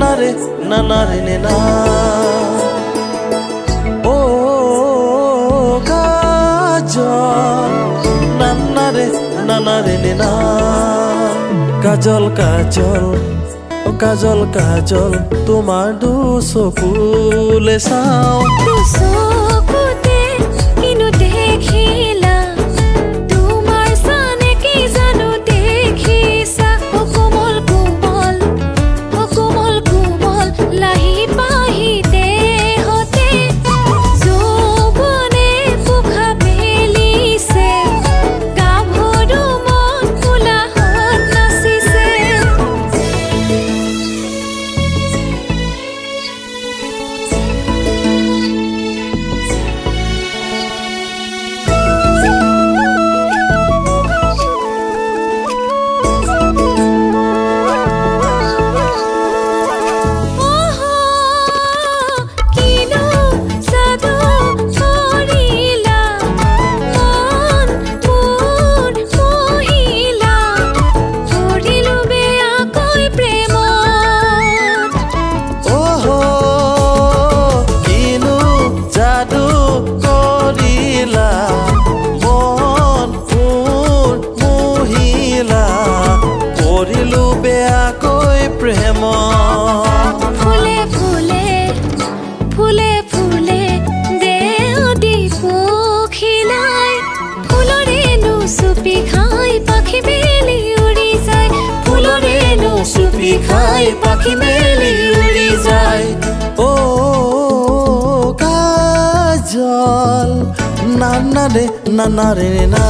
na re na. O kajol na re na. Kajol kajol o kajol kajol তোমার দু চকুলে চাও চকুতে কিনো দেখিলা তোমাৰ চানে কি জানো দেখিছা ও কোমল কোমল লাহি পাহি দেহতে যৌৱনে পোখা পেলিছে গাভৰু মন কোলাহত নাচিছে ফুলে ফুলে দেহ দি পখিলাই ফুলৰেনো চুপি খাই পাখি মেলি উৰি যায় ফুলৰেনো চুপি খাই পাখি মেলি উৰি যায় ও কাজল না ৰে না.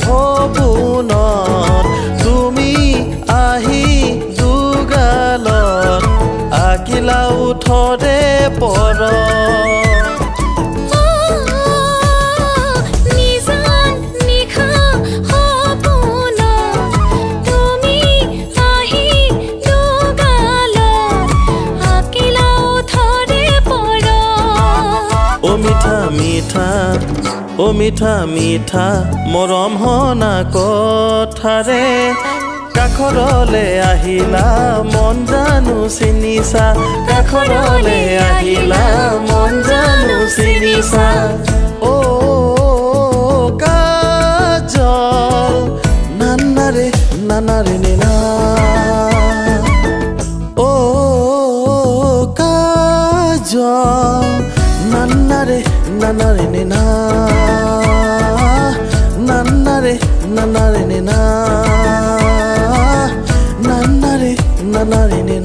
সপোনত তুমি আহি দুগালত আকিলা উঠৰে পৰ ও মিঠা মিঠা মৰম হনা কথাৰে কাষৰলে আহিলা মন জানো চিনিছা কাষৰলে আহিলা মন জানো চিনিছা ও কাজল না ৰে না. ও কাজল না ৰে na na re na na re na na re na na re na na re na